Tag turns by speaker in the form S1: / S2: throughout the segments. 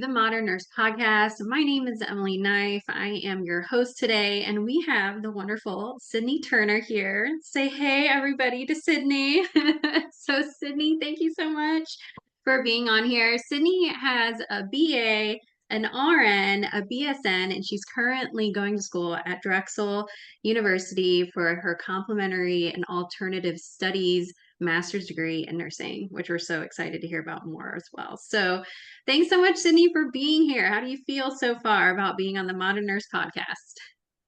S1: The Modern Nurse Podcast. My name is Emily Knife. I am your host today, and we have the wonderful Sydney Turner here. Say hey, everybody, to Sydney. So, Sydney, thank you so much for being on here. Sydney has a BA, an RN, a BSN, and she's currently going to school at Drexel University for her complementary and alternative studies master's degree in nursing, which we're so excited to hear about more as well. So, thanks so much, Sydney, for being here. How do you feel so far about being on the Modern Nurse Podcast?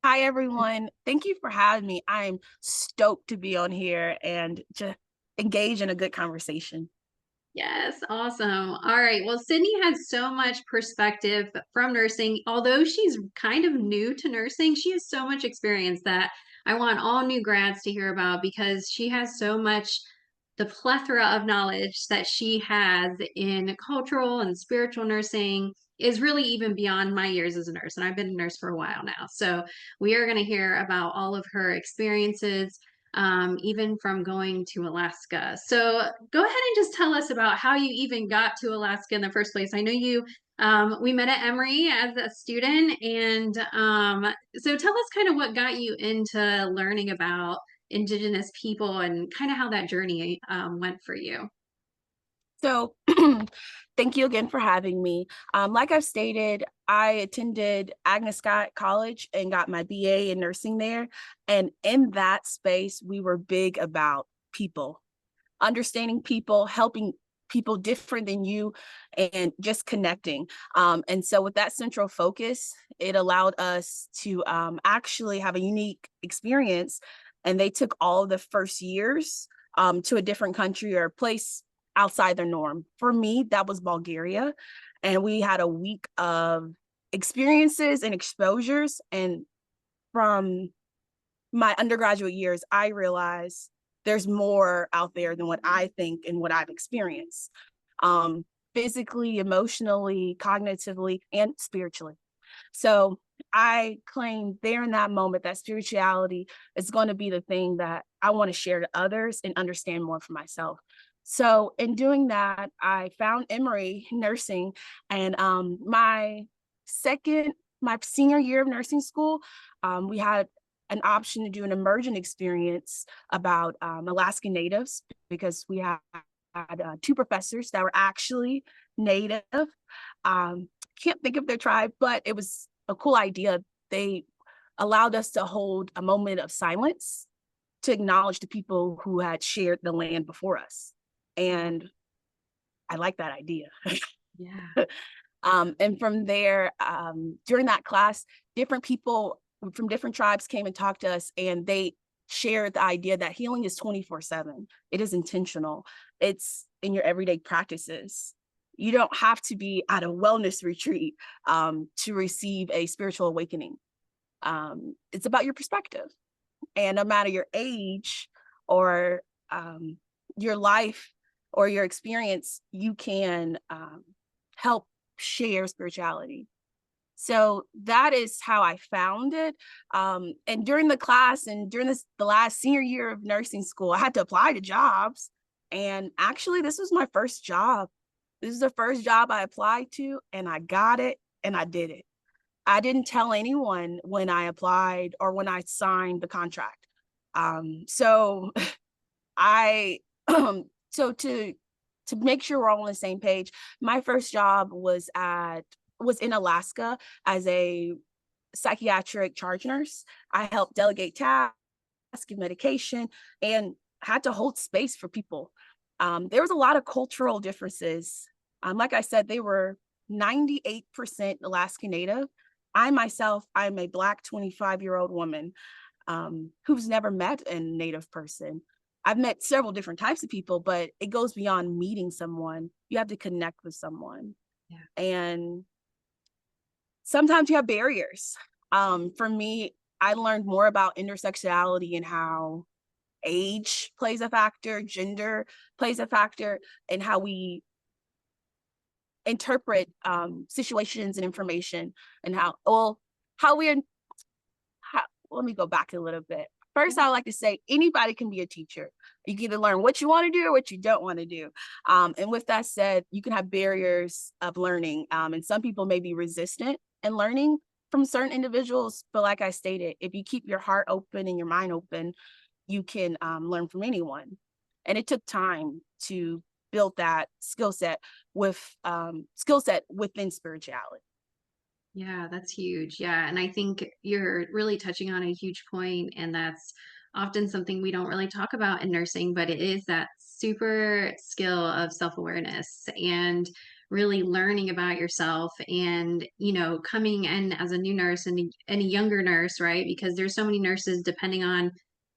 S2: Hi, everyone. Thank you for having me. I'm stoked to be on here and to engage in a good conversation.
S1: Yes, awesome. All right. Well, Sydney has so much perspective from nursing. Although she's kind of new to nursing, she has so much experience that I want all new grads to hear about because she has so much, the plethora of knowledge that she has in cultural and spiritual nursing is really even beyond my years as a nurse. And I've been a nurse for a while now. So we are going to hear about all of her experiences, even from going to Alaska. So go ahead and just tell us about how you even got to Alaska in the first place. I know we met at Emory as a student. And so tell us kind of what got you into learning about Indigenous people and kind of how that journey went for you.
S2: So, thank you again for having me. Like I've stated, I attended Agnes Scott College and got my BA in nursing there. And in that space, we were big about people, understanding people, helping people different than you, and just connecting. And so with that central focus, it allowed us to actually have a unique experience. And they took all of the first years to a different country or place outside their norm. For me, that was Bulgaria. And we had a week of experiences and exposures. And from my undergraduate years, I realized there's more out there than what I think and what I've experienced, physically, emotionally, cognitively, and spiritually. So I claim there in that moment that spirituality is going to be the thing that I want to share to others and understand more for myself. So in doing that, I found Emory Nursing, and my senior year of nursing school, we had an option to do an immersion experience about Alaskan Natives because we had two professors that were actually Native. Can't think of their tribe, but it was a cool idea. They allowed us to hold a moment of silence to acknowledge the people who had shared the land before us. And I like that idea.
S1: Yeah.
S2: And from there, during that class, different people from different tribes came and talked to us, and they shared the idea that healing is 24/7. It is intentional. It's in your everyday practices. You don't have to be at a wellness retreat to receive a spiritual awakening. It's about your perspective. And no matter your age or your life or your experience, you can help share spirituality. So that is how I found it. And during the class and during the last senior year of nursing school, I had to apply to jobs. And actually, this was my first job. This is the first job I applied to, and I got it and I did it. I didn't tell anyone when I applied or when I signed the contract. So I so to make sure we're all on the same page, my first job was in Alaska as a psychiatric charge nurse. I helped delegate tasks, give medication, and had to hold space for people. There was a lot of cultural differences. Like I said, they were 98% Alaskan Native. I myself, I'm a Black 25-year-old woman who's never met a Native person. I've met several different types of people, but it goes beyond meeting someone. You have to connect with someone. Yeah. And sometimes you have barriers. For me, I learned more about intersectionality and how age plays a factor, gender plays a factor, and how we interpret situations and information, and how let me go back a little bit. First, I like to say anybody can be a teacher. You can either learn what you want to do or what you don't want to do. And with that said, you can have barriers of learning. And some people may be resistant in learning from certain individuals. But like I stated, if you keep your heart open and your mind open, you can learn from anyone. And it took time to build that skill set within spirituality.
S1: Yeah, that's huge. Yeah. And I think you're really touching on a huge point, and that's often something we don't really talk about in nursing, but it is that super skill of self-awareness and really learning about yourself and, coming in as a new nurse and a younger nurse, right? Because there's so many nurses depending on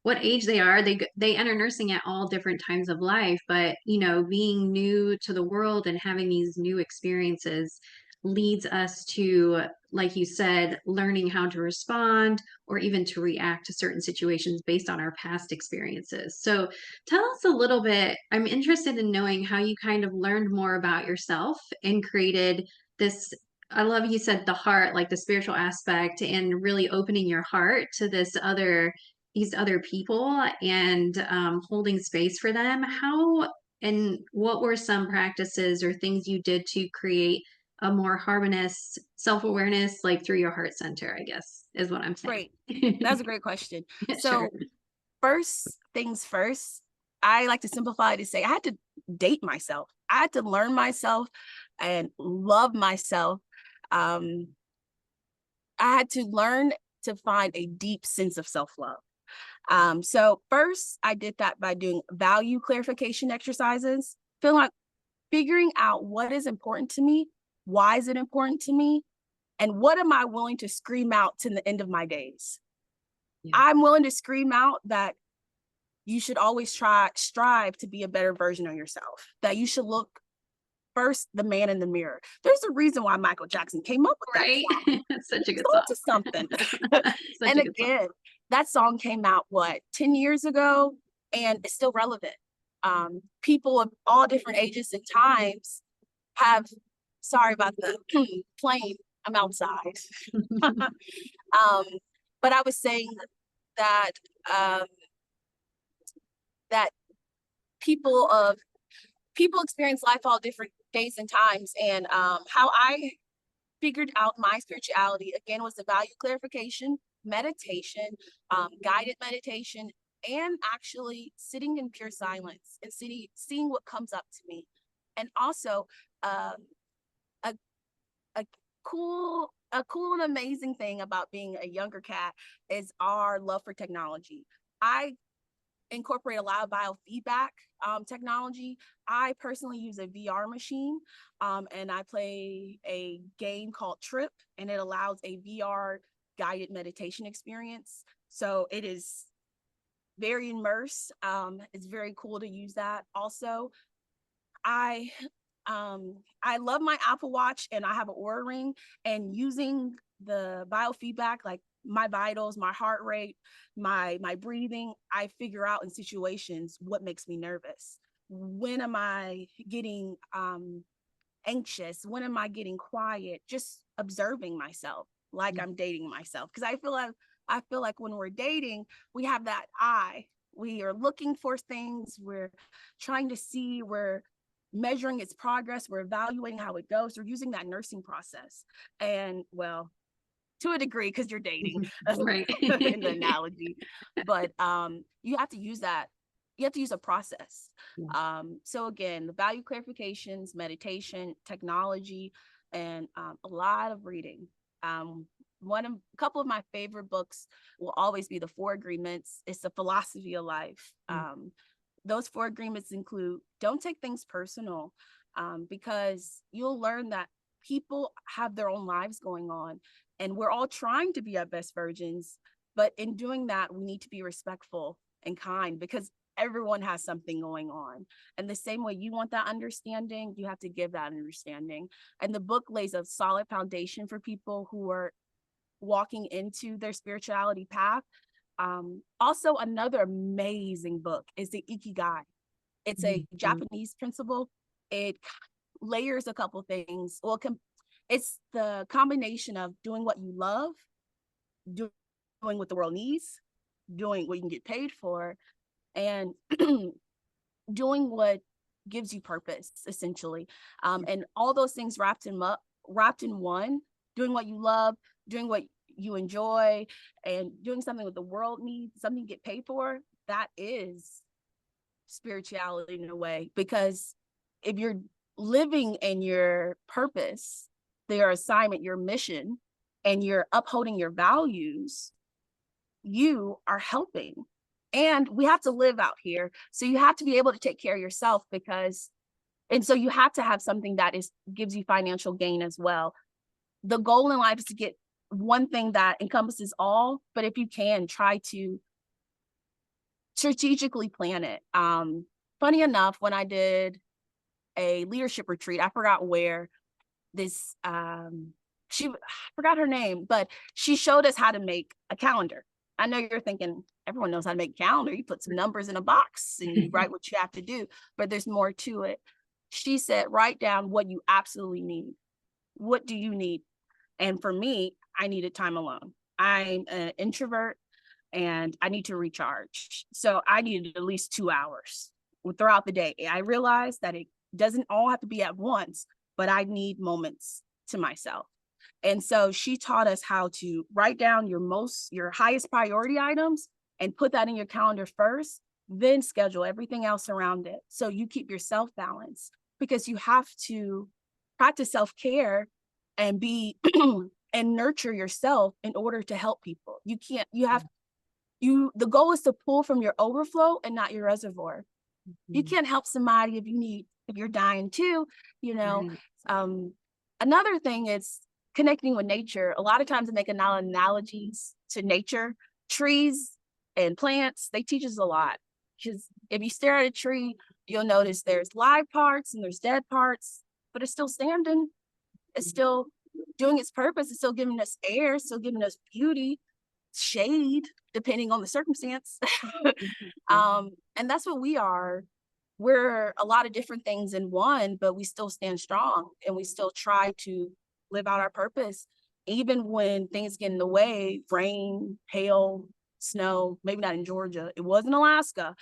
S1: what age they are, they enter nursing at all different times of life, but being new to the world and having these new experiences leads us to, like you said, learning how to respond or even to react to certain situations based on our past experiences. So tell us a little bit. I'm interested in knowing how you kind of learned more about yourself and created this. I love you said the heart, like the spiritual aspect, and really opening your heart to these other people and holding space for them. How and what were some practices or things you did to create a more harmonious self-awareness, like through your heart center, I guess, is what I'm saying.
S2: Great. That's a great question.
S1: Sure.
S2: So first things first, I like to simplify to say I had to date myself. I had to learn myself and love myself. Um, I had to learn to find a deep sense of self-love. So first I did that by doing value clarification exercises, feeling like figuring out what is important to me, why is it important to me, and what am I willing to scream out to the end of my days.
S1: Yeah.
S2: I'm willing to scream out that you should always strive to be a better version of yourself, that you should look first the man in the mirror. There's a reason why Michael Jackson came up with that
S1: Right.
S2: song.
S1: It's such a
S2: He's
S1: good song.
S2: onto something.
S1: Such
S2: And
S1: a good song.
S2: again, that song came out, what, 10 years ago? And it's still relevant. People of all different ages and times have, sorry about the plane, I'm outside. But I was saying that um, that people of people experience life all different days and times, and how I figured out my spirituality again was the value clarification, meditation, guided meditation, and actually sitting in pure silence and seeing what comes up to me, and also um, a a cool and amazing thing about being a younger cat is our love for technology. I incorporate a lot of biofeedback technology. I personally use a VR machine, and I play a game called Trip, and it allows a VR guided meditation experience. So it is very immersed. It's very cool to use that. Also, I I love my Apple Watch, and I have an Aura ring, and using the biofeedback, like my vitals, my heart rate, my breathing, I figure out in situations what makes me nervous. When am I getting anxious? When am I getting quiet? Just observing myself like I'm dating myself. Because I feel like when we're dating, we have that eye. We are looking for things, we're trying to see, we're measuring its progress, we're evaluating how it goes, we're using that nursing process. And well, to a degree, because you're dating
S1: Right.
S2: in the analogy, but you have to use that, you have to use a process.
S1: Yeah.
S2: So again, the value clarifications, meditation, technology, and a lot of reading. A couple of my favorite books will always be the Four Agreements. It's the philosophy of life. Those four agreements include don't take things personal, because you'll learn that people have their own lives going on, and we're all trying to be our best versions. But in doing that, we need to be respectful and kind, because everyone has something going on. And the same way you want that understanding, you have to give that understanding. And the book lays a solid foundation for people who are walking into their spirituality path. Also, another amazing book is the Ikigai. It's a Japanese principle. It layers a couple things. Well, it's the combination of doing what you love, doing what the world needs, doing what you can get paid for, and doing what gives you purpose, essentially. And all those things wrapped in one, doing what you love, doing what you enjoy, and doing something that the world needs, something you get paid for. That is spirituality in a way, because if you're living in your purpose, your assignment, your mission, and you're upholding your values, you are helping. And we have to live out here. So you have to be able to take care of yourself, and so you have to have something that gives you financial gain as well. The goal in life is to get one thing that encompasses all, but if you can, try to strategically plan it. Funny enough, when I did a leadership retreat, I forgot where, this I forgot her name, but she showed us how to make a calendar. I know you're thinking everyone knows how to make a calendar. You put some numbers in a box and you write what you have to do, but there's more to it. She said, write down what you absolutely need. What do you need? And for me, I needed time alone. I'm an introvert and I need to recharge. So I needed at least 2 hours throughout the day. I realized that it doesn't all have to be at once, but I need moments to myself. And so she taught us how to write down your highest priority items and put that in your calendar first, then schedule everything else around it. So you keep yourself balanced, because you have to practice self-care and be and nurture yourself in order to help people. The goal is to pull from your overflow and not your reservoir. You can't help somebody if you're dying too, you know. Another thing is connecting with nature. A lot of times I make analogies to nature. Trees and plants, they teach us a lot, because if you stare at a tree, you'll notice there's live parts and there's dead parts, but it's still standing. It's still doing its purpose. It's still giving us air, still giving us beauty, shade, depending on the circumstance. And that's what we are. We're a lot of different things in one, but we still stand strong and we still try to live out our purpose, even when things get in the way, rain, hail, snow, maybe not in Georgia. It was in Alaska.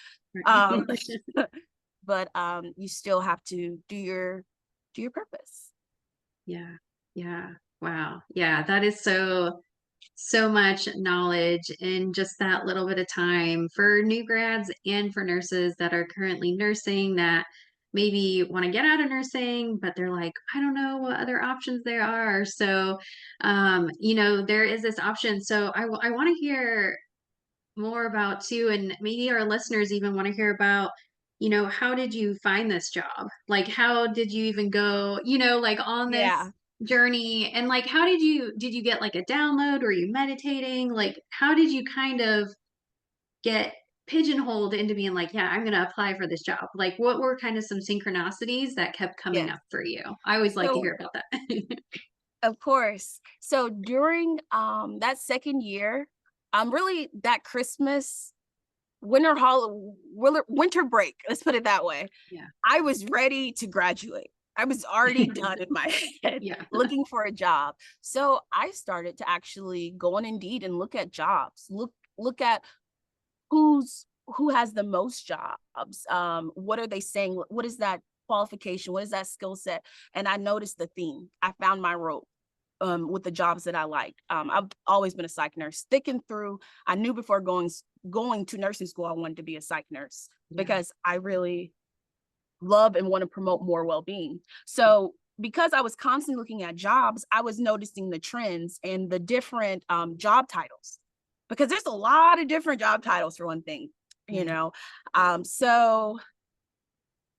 S2: But you still have to do your purpose.
S1: Yeah. Yeah. Wow. Yeah. That is so much knowledge in just that little bit of time for new grads and for nurses that are currently nursing, that maybe want to get out of nursing, but they're like, I don't know what other options there are. So, there is this option. So I want to hear more about too, and maybe our listeners even want to hear about, how did you find this job? Like, how did you even go, like on this
S2: Yeah.
S1: journey? And like, how did you get like a download? Or you meditating? Like, how did you kind of get pigeonholed into being like, yeah, I'm going to apply for this job? Like, what were kind of some synchronicities that kept coming
S2: Yes.
S1: up for you? I always like to
S2: So
S1: hear about that.
S2: of course. So during that second year, really that Christmas, winter break, let's put it that way.
S1: Yeah.
S2: I was ready to graduate. I was already done in my head
S1: Yeah.
S2: looking for a job. So I started to actually go on Indeed and look at jobs. Look at who has the most jobs. What are they saying? What is that qualification? What is that skill set? And I noticed the theme. I found my rope with the jobs that I liked. I've always been a psych nurse. Sticking through, I knew before going to nursing school, I wanted to be a psych nurse, because I really love and want to promote more well-being. So because I was constantly looking at jobs, I was noticing the trends and the different job titles, because there's a lot of different job titles for one thing, so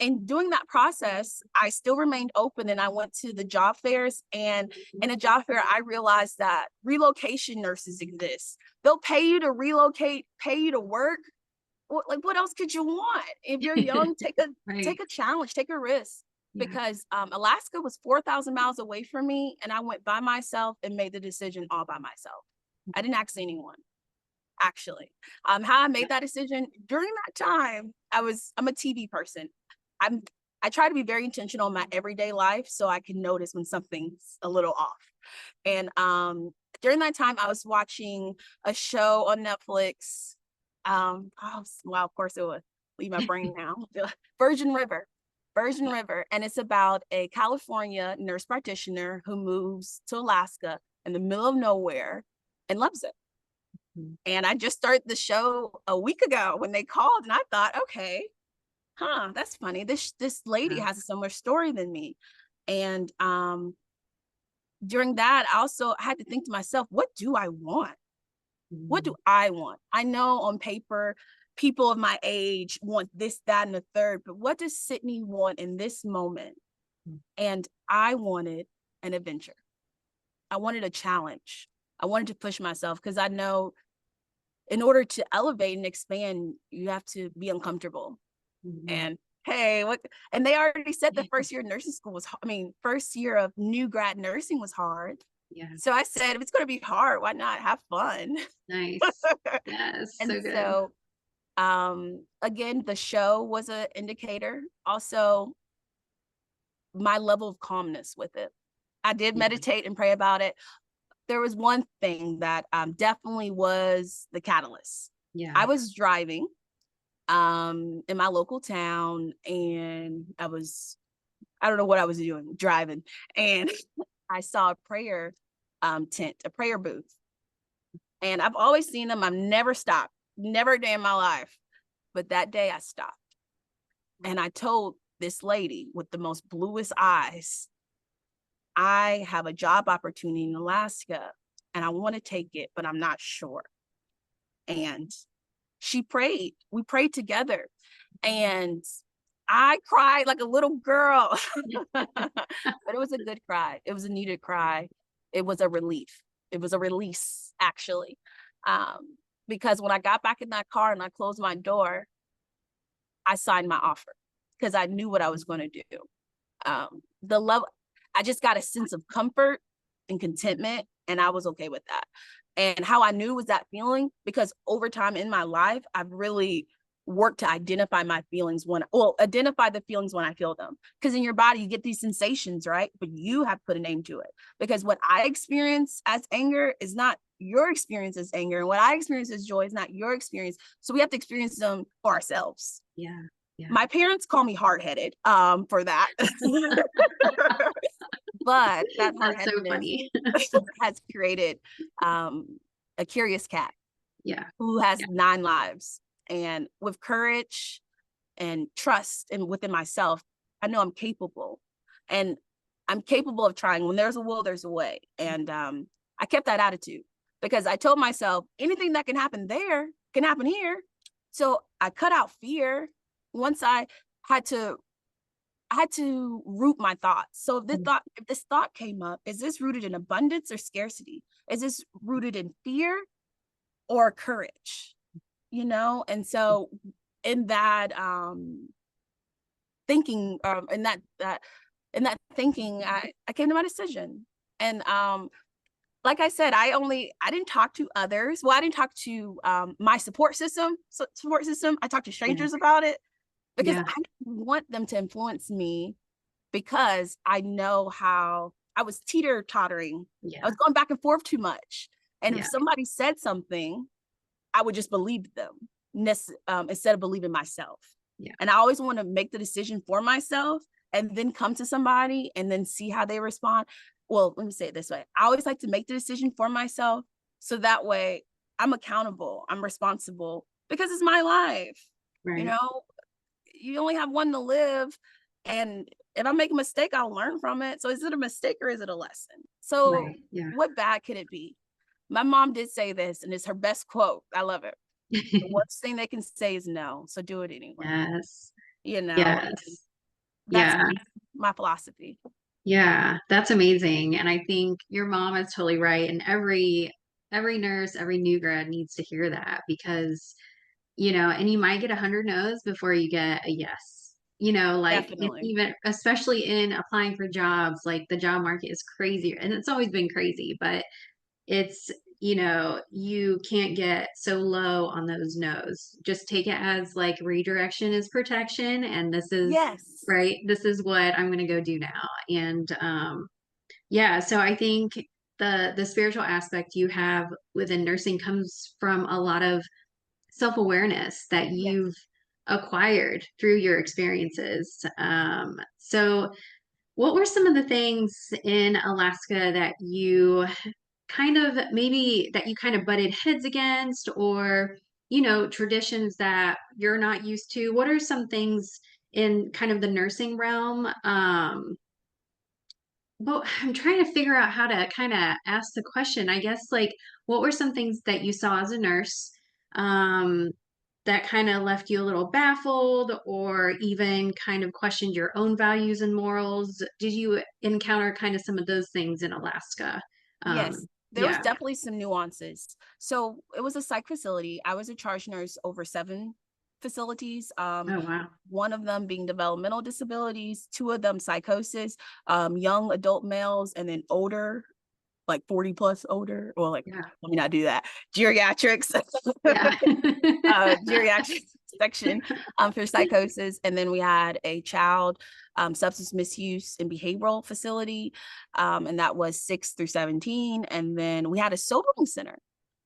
S2: in doing that process, I still remained open, and I went to the job fairs. And in a job fair, I realized that relocation nurses exist. They'll pay you to relocate, pay you to work. What else could you want? If you're young, take
S1: Right.
S2: a challenge, take a risk.
S1: Yeah.
S2: Because Alaska was 4,000 miles away from me, and I went by myself and made the decision all by myself. I didn't ask anyone, actually. How I made that decision during that time, I'm a TV person. I try to be very intentional in my everyday life, so I can notice when something's a little off. And during that time, I was watching a show on Netflix. Well, of course it would leave my brain now. Virgin River. Virgin River. And it's about a California nurse practitioner who moves to Alaska in the middle of nowhere and loves it.
S1: Mhm.
S2: And I just started the show a week ago when they called, and I thought, okay, that's funny. This lady
S1: Yeah.
S2: has a similar story than me. And during that, I also had to think to myself, what do I want? What do
S1: Mhm.
S2: I want? I know on paper, people of my age want this, that, and the third, but what does Sydney want in this moment? And I wanted an adventure. I wanted a challenge. I wanted to push myself because I know in order to elevate and expand, you have to be uncomfortable.
S1: Mhm.
S2: And hey, what? And they already said the first year of nursing school was, I mean, first year of new grad nursing was hard.
S1: Yeah.
S2: So I said, if it's going to be hard, why not have fun?
S1: Nice. Yes.
S2: And
S1: So good.
S2: so again, the show was an indicator. Also, my level of calmness with it. I did
S1: Yeah.
S2: meditate and pray about it. There was one thing that definitely was the catalyst.
S1: Yeah.
S2: I was driving in my local town, and I don't know what I was doing, driving, and I saw a prayer tent, a prayer booth. And I've always seen them. I've never stopped, never a day in my life. But that day I stopped. And I told this lady with the most bluest eyes, I have a job opportunity in Alaska and I want to take it, but I'm not sure. And she prayed. We prayed together. And I cried like a little girl. But it was a good cry. It was a needed cry. It was a relief. It was a release, actually. Because when I got back in that car and I closed my door, I signed my offer because I knew what I was going to do. The love, I just got a sense of comfort and contentment, and I was okay with that. And how I knew was that feeling because over time in my life, I've really worked to identify my feelings identify the feelings when I feel them. Because in your body, you get these sensations, right? But you have put a name to it. Because what I experience as anger is not your experience as anger, and what I experience as joy is not your experience. So we have to experience them for ourselves.
S1: Yeah. Yeah.
S2: My parents call me hard-headed for that. But that
S1: That's so
S2: hard-headedness
S1: funny.
S2: has created a curious cat
S1: Yeah.
S2: who has
S1: Yeah.
S2: 9 lives. And with courage and trust and within myself, I know I'm capable. And I'm capable of trying. When there's a will, there's a way. And I kept that attitude because I told myself anything that can happen there can happen here. So I cut out fear once had to I had to root my thoughts. So if this thought came up, is this rooted in abundance or scarcity? Is this rooted in fear or courage? You know? And so in that thinking, in that thinking, I came to my decision. And like I said, I didn't talk to others. Well, I didn't talk to my support system. I talked to
S1: Yeah.
S2: strangers about it because
S1: Yeah.
S2: I didn't want them to influence me because I know how I was teeter-tottering. I
S1: Yeah.
S2: was going back and forth too much. And if
S1: Yeah.
S2: somebody said something, I would just believe them instead of believing myself.
S1: Yeah.
S2: And I always want to make the decision for myself and then come to somebody and then see how they respond. Well, let me say it this way. I always like to make the decision for myself. So that way I'm accountable, I'm responsible because it's my life. You
S1: Right.
S2: know, you only have one to live. And if I make a mistake, I'll learn from it. So is it a mistake or is it a lesson? So
S1: Right. Yeah.
S2: what bad could it be? My mom did say this, and it's her best quote. I love it. The worst thing they can say is no. So do it anyway.
S1: Yes.
S2: You know, and
S1: Yes.
S2: that's
S1: Yeah.
S2: my philosophy.
S1: Yeah. That's amazing. And I think your mom is totally right. And every nurse, every new grad needs to hear that because, and you might get 100 no's before you get a yes. Like
S2: Definitely.
S1: even especially in applying for jobs, like the job market is crazy and it's always been crazy, but it's you can't get so low on those no's. Just take it as like redirection is protection, and this is
S2: Yes.
S1: right, this is what I'm going to go do now. And yeah, so I think the spiritual aspect you have within nursing comes from a lot of self-awareness that
S2: Yes.
S1: you've acquired through your experiences. So what were some of the things in Alaska that you kind of maybe that you kind of butted heads against, or, traditions that you're not used to? What are some things in kind of the nursing realm? Well, I'm trying to figure out how to kind of ask the question. I guess, like, what were some things that you saw as a nurse, um, that kind of left you a little baffled, or even kind of questioned your own values and morals? Did you encounter kind of some of those things in Alaska?
S2: Yes, there was
S1: Yeah.
S2: definitely some nuances. So it was a psych facility. I was a charge nurse over 7 facilities.
S1: Oh, wow.
S2: One of them being developmental disabilities, 2 of them psychosis, young adult males, and then older, like 40 plus older, or like,
S1: Yeah.
S2: let me not do that. Geriatrics,
S1: Yeah.
S2: geriatric section for psychosis. And then we had a child substance misuse and behavioral facility, and that was 6 through 17. And then we had a sobering center,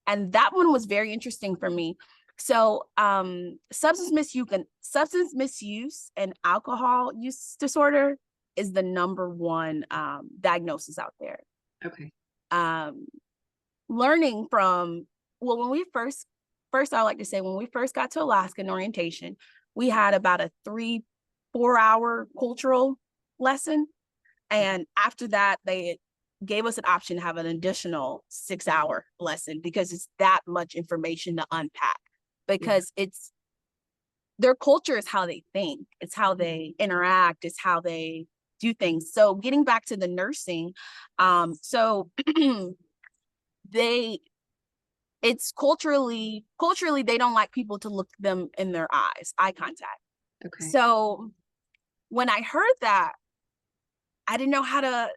S2: and that one was very interesting for me. So substance misuse and alcohol use disorder is the #1 diagnosis out there.
S1: Okay.
S2: um Learning from, well, when we first I like to say, when we first got to Alaska in orientation, we had about a 3-4 hour cultural lesson, and after that they gave us an option to have an additional 6-hour lesson, because it's that much information to unpack,
S1: Yeah.
S2: because it's their culture is how they think, it's how they interact, it's how they do things. So getting back to the nursing, so they it's culturally they don't like people to look them in their eyes, eye contact.
S1: Okay.
S2: So when I heard that, I didn't know how to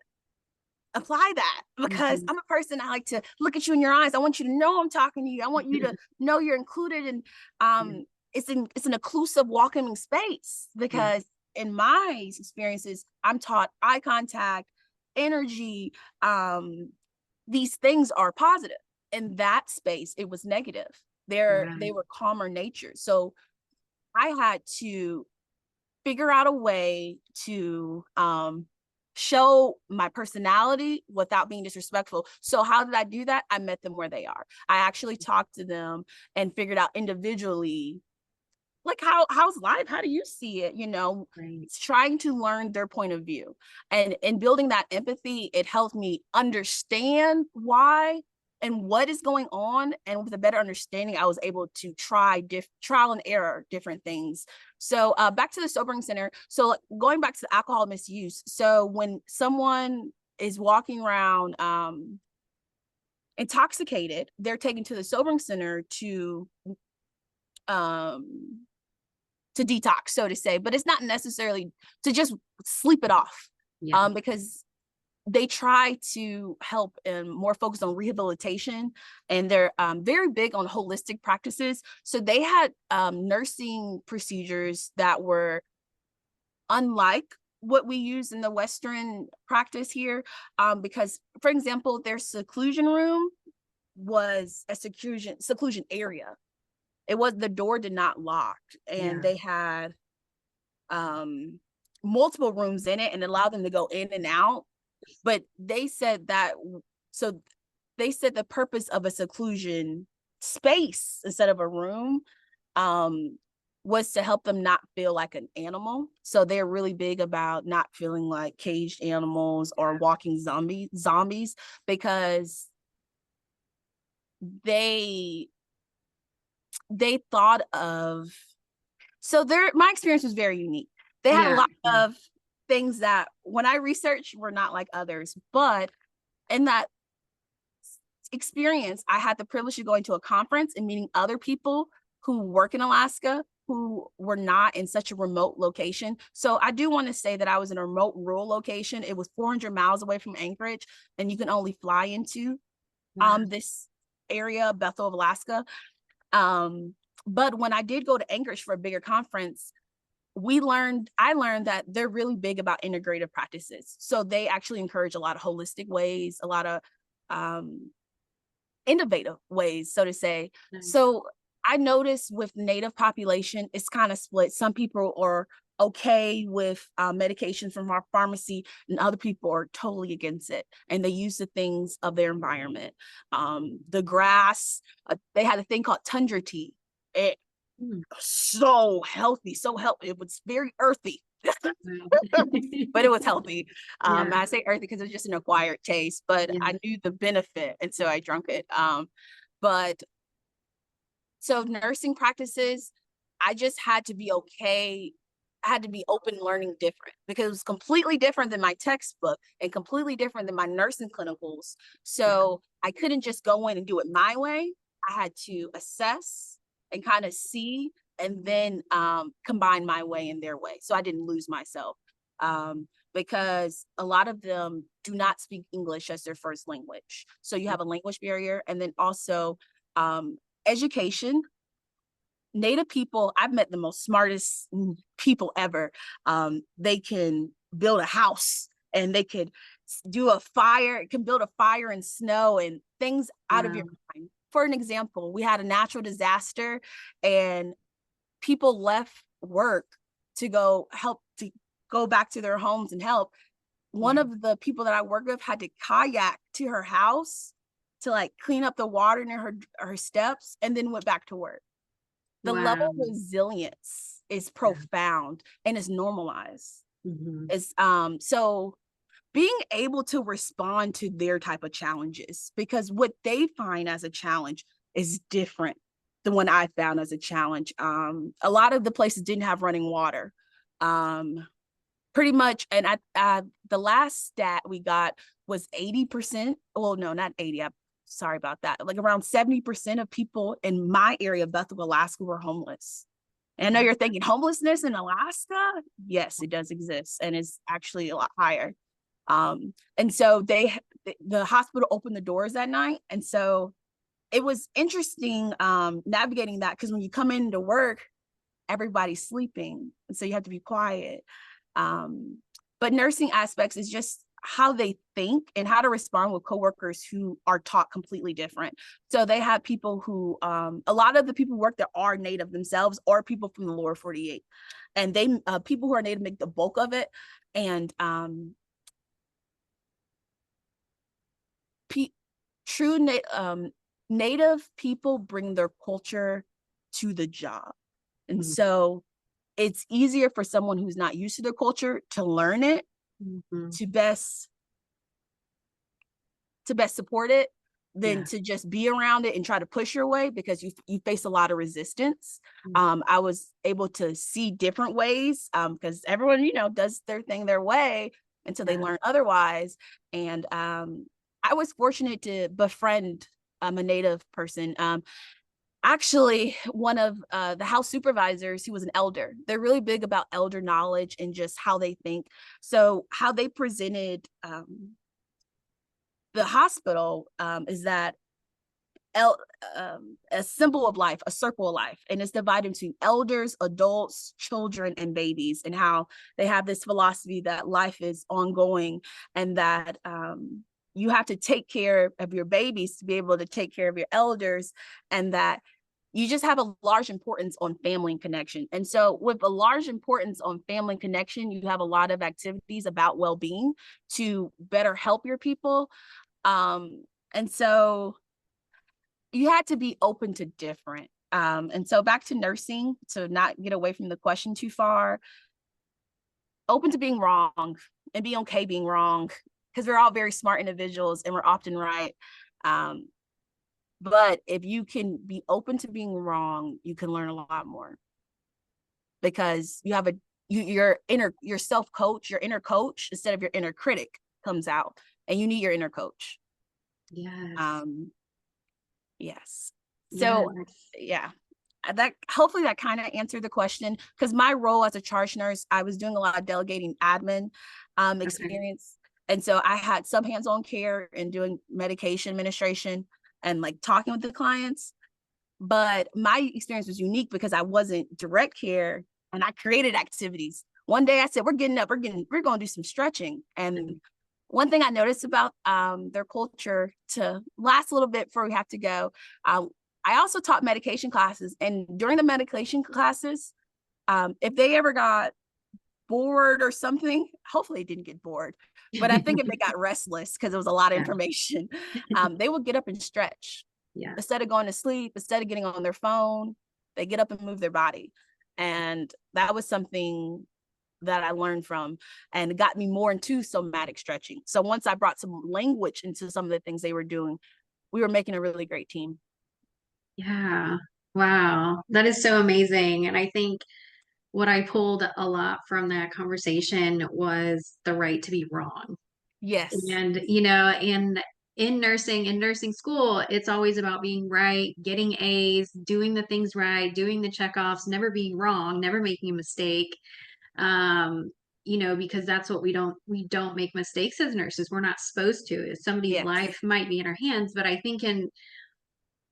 S2: apply that, because
S1: Mhm.
S2: I'm a person, I like to look at you in your eyes. I want you to know I'm talking to you. I want you to know you're included, and
S1: Yeah.
S2: it's an inclusive welcoming space,
S1: Yeah.
S2: because in my experiences I'm taught eye contact, energy, these things are positive. In that space it was negative. They
S1: Right.
S2: were calmer nature. So I had to figure out a way to show my personality without being disrespectful. So how did I do that? I met them where they are. I actually talked to them and figured out individually, like, how's life? How do you see it?
S1: Right.
S2: Trying to learn their point of view. And in building that empathy, it helped me understand why and what is going on. And with a better understanding, I was able to trial and error different things. So back to the sobering center. So, like, going back to the alcohol misuse. So when someone is walking around intoxicated, they're taken to the sobering center um to detox, so to say, but it's not necessarily to just sleep it off,
S1: Yeah.
S2: because they try to help and more focused on rehabilitation, and they're very big on holistic practices. So they had nursing procedures that were unlike what we use in the Western practice here, because, for example, their seclusion room was a seclusion area. It was, the door did not lock, and
S1: Yeah.
S2: they had um multiple rooms in it and allowed them to go in and out. But so they said the purpose of a seclusion space instead of a room um was to help them not feel like an animal. So they're really big about not feeling like caged animals or walking zombies, because they thought of, so my experience was very unique. They had a
S1: Yeah.
S2: lot
S1: Yeah.
S2: of things that when I researched were not like others, but in that experience, I had the privilege of going to a conference and meeting other people who work in Alaska who were not in such a remote location. So I do want to say that I was in a remote rural location. It was 400 miles away from Anchorage, and you can only fly into
S1: Wow.
S2: this area, Bethel of Alaska. But when I did go to Anchorage for a bigger conference, I learned that they're really big about integrative practices. So they actually encourage a lot of holistic ways, a lot of innovative ways, so to say.
S1: Nice.
S2: So I noticed with Native population, it's kind of split. Some people are okay with medication from our pharmacy, and other people are totally against it. And they use the things of their environment. The grass, they had a thing called tundra tea. It
S1: Mm.
S2: so healthy, so healthy. It was very earthy.
S1: Wow.
S2: But it was healthy.
S1: Yeah,
S2: I say earthy because it's just an acquired taste, but
S1: yeah,
S2: I knew the benefit, and so I drank it. But so nursing practices, I just had to be okay. I had to be open learning different because it was completely different than my textbook and completely different than my nursing clinicals.
S1: yeah.
S2: So I couldn't just go in and do it my way. I had to assess and kind of see, and then combine my way and their way. So I didn't lose myself, because a lot of them do not speak English as their first language. So you have a language barrier, and then also education. Native people, I've met the most smartest people ever. They can build a house, and they could do a fire, can build a fire in snow and things out of your
S1: Wow.
S2: mind. For an example, we had a natural disaster, and people left work to go help, to go back to their homes and help. One
S1: Yeah.
S2: of the people that I work with had to kayak to her house to like clean up the water near her steps, and then went back to work. The level
S1: Wow.
S2: of resilience is
S1: Yeah.
S2: profound and is normalized.
S1: Hmm.
S2: It's so being able to respond to their type of challenges, because what they find as a challenge is different than what I found as a challenge. A lot of the places didn't have running water. Pretty much, and the last stat we got was 80%. Well, no, not 80. I'm sorry about that. Like around 70% of people in my area of Bethel, Alaska, were homeless. And I know
S1: Wow.
S2: you're thinking homelessness in Alaska. Yes, it does exist, and it's actually a lot higher. And so the hospital opened the doors that night, and so it was interesting navigating that, because when you come into work, everybody's sleeping, and so you have to be quiet. Um, but nursing aspects is just how they think and how to respond with coworkers who are taught completely different. So they have people who, a lot of the people who work there are Native themselves, or people from the lower 48. And they, people who are Native make the bulk of it. And pe- true Native people bring their culture to the job. And so it's easier for someone who's not used to their culture to learn it,
S1: Mm-hmm.
S2: to best support it, than
S1: Yeah.
S2: to just be around it and try to push your way, because you face a lot of resistance. I was able to see different ways, because everyone, does their thing their way until they
S1: Yeah.
S2: learn otherwise. And I was fortunate to befriend a Native person. Actually, one of the house supervisors, he was an elder. They're really big about elder knowledge and just how they think. So how they presented the hospital is that el- a symbol of life, a circle of life, and it's divided into elders, adults, children, and babies, and how they have this philosophy that life is ongoing, and that you have to take care of your babies to be able to take care of your elders, and that you just have a large importance on family and connection. And so with a large importance on family and connection, you have a lot of activities about well-being to better help your people. And so you had to be open to different. And so back to nursing, to not get away from the question too far, open to being wrong and be okay being wrong, because we're all very smart individuals and we're often right. Um, but if you can be open to being wrong, you can learn a lot more, because you have your self coach, your inner coach, instead of your inner critic, comes out, and you need your inner coach.
S1: Yes.
S2: Um, yes. So
S1: Yes.
S2: yeah, that hopefully that kind of answered the question, because my role as a charge nurse, I was doing a lot of delegating admin
S1: Okay.
S2: experience. And so I had some hands-on care and doing medication administration and like talking with the clients. But my experience was unique because I wasn't direct care, and I created activities. One day I said, we're going to do some stretching. And one thing I noticed about their culture, to last a little bit before we have to go, I also taught medication classes, and during the medication classes, if they ever got bored or something, hopefully they didn't get bored, but I think if they got restless because it was a lot of
S1: Yeah.
S2: information, they would get up and stretch.
S1: Yeah.
S2: Instead of going to sleep, instead of getting on their phone, they get up and move their body. And that was something that I learned from, and it got me more into somatic stretching. So once I brought some language into some of the things they were doing, we were making a really great team.
S1: Yeah. Wow. That is so amazing. And I think what I pulled a lot from that conversation was the right to be wrong.
S2: Yes.
S1: And, you know, in nursing school, it's always about being right, getting A's, doing the things right, doing the checkoffs, never being wrong, never making a mistake. Um, you know, because that's what we don't make mistakes as nurses. We're not supposed to. Somebody's
S2: Yes.
S1: life might be in our hands, but I think in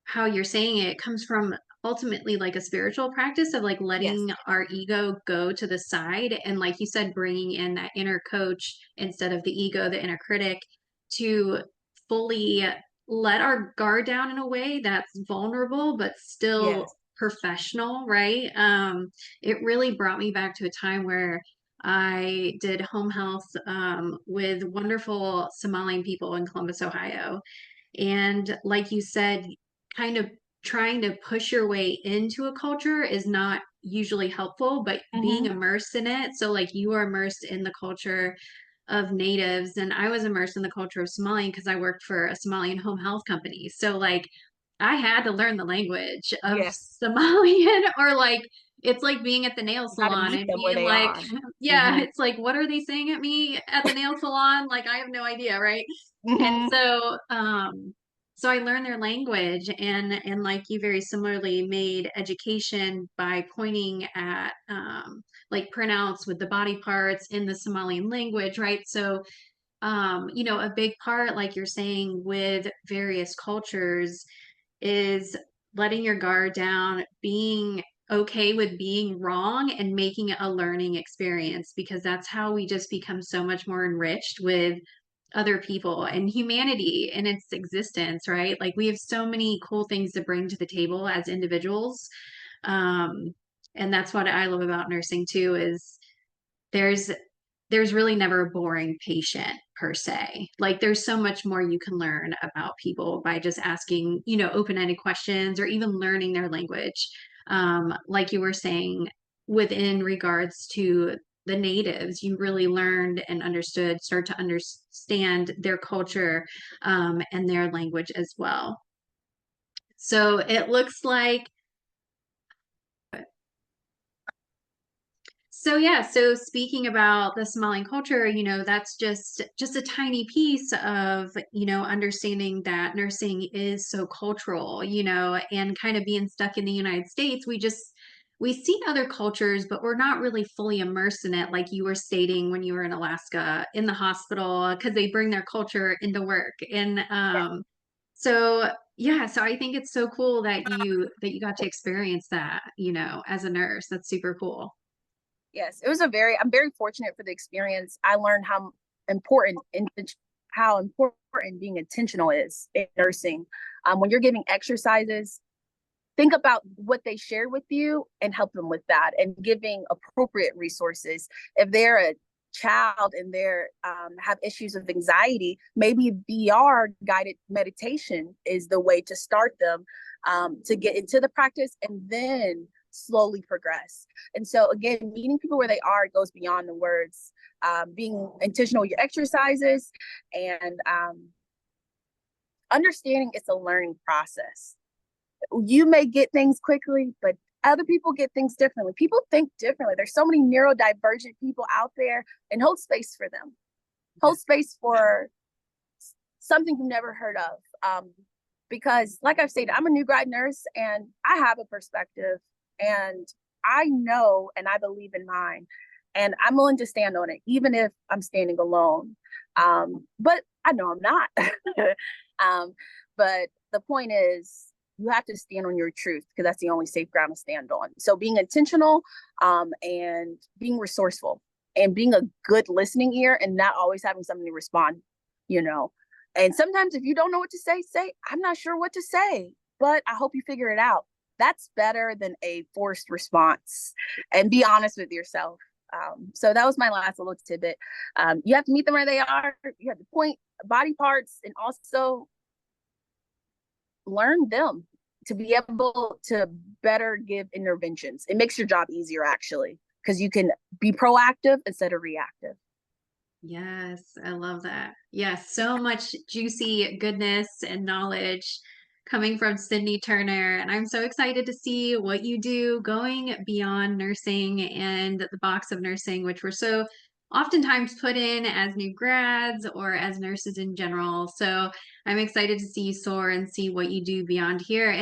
S1: how you're saying it comes from ultimately like a spiritual practice of like
S2: Yes.
S1: letting our ego go to the side and like you said bringing in that inner coach instead of the ego, the inner critic, to fully let our guard down in a way that's vulnerable but still
S2: Yes.
S1: professional, right? It really brought me back to a time where I did home health with wonderful Somalian people in Columbus, Ohio. And like you said, kind of trying to push your way into a culture is not usually helpful, but being
S2: Mm-hmm.
S1: immersed in it. So, like, you are immersed in the culture of natives, and I was immersed in the culture of Somalian because I worked for a Somalian home health company. So, like, I had to learn the language of
S2: Yes.
S1: Somalian, or like, it's like being at the nail
S2: You got to
S1: salon
S2: meet
S1: and
S2: them where
S1: being
S2: they
S1: like,
S2: are.
S1: yeah,
S2: Mm-hmm.
S1: it's like, what are they saying at me at the nail salon? Like, I have no idea, right? And
S2: Mm-hmm.
S1: so I learned their language, and like you very similarly made education by pointing at like printouts with the body parts in the Somalian language, right? So you know, a big part, like you're saying, with various cultures is letting your guard down, being okay with being wrong and making it a learning experience, because that's how we just become so much more enriched with other people and humanity in its existence, right? Like we have so many cool things to bring to the table as individuals. Um, and that's what I love about nursing too, is there's there's really never a boring patient per se. Like there's so much more you can learn about people by just asking, you know, open-ended questions or even learning their language. Like you were saying, within regards to the natives, you really learned and understood, start to understand their culture and their language as well. So it looks like so yeah, so speaking about the Somalian culture, you know, that's just a tiny piece of, you know, understanding that nursing is so cultural, you know, and kind of being stuck in the United States, we see other cultures, but we're not really fully immersed in it, like you were stating when you were in Alaska in the hospital, because they bring their culture into work. And so yeah, so I think it's so cool that you got to experience that, you know, as a nurse. That's super cool.
S2: Yes, it was I'm very fortunate for the experience. I learned important, how important being intentional is in nursing. When you're giving exercises, think about what they shared with you and help them with that, and giving appropriate resources. If they're a child and they're have issues of anxiety, maybe VR guided meditation is the way to start them, to get into the practice and then slowly progress. And so again, meeting people where they are goes beyond the words. Being intentional with your exercises, and understanding it's a learning process. You may get things quickly, but other people get things differently. People think differently. There's so many neurodivergent people out there, and hold space for them. Hold space for something you've never heard of. Because like I've said, I'm a new grad nurse and I have a perspective, and I know and I believe in mine, and I'm willing to stand on it, even if I'm standing alone. But I know I'm not. But the point is, you have to stand on your truth, because that's the only safe ground to stand on. So being intentional, and being resourceful, and being a good listening ear, and not always having something to respond, you know. And sometimes if you don't know what to say, I'm not sure what to say. but I hope you figure it out. That's better than a forced response, and be honest with yourself. So that was my last little tidbit. You have to meet them where they are. You have to point body parts and also learn them to be able to better give interventions. It makes your job easier, actually, because you can be proactive instead of reactive.
S1: Yes, I love that. Yes, so much juicy goodness and knowledge coming from Sydney Turner. And I'm so excited to see what you do going beyond nursing and the box of nursing, which we're so oftentimes put in as new grads or as nurses in general. So I'm excited to see you soar and see what you do beyond here.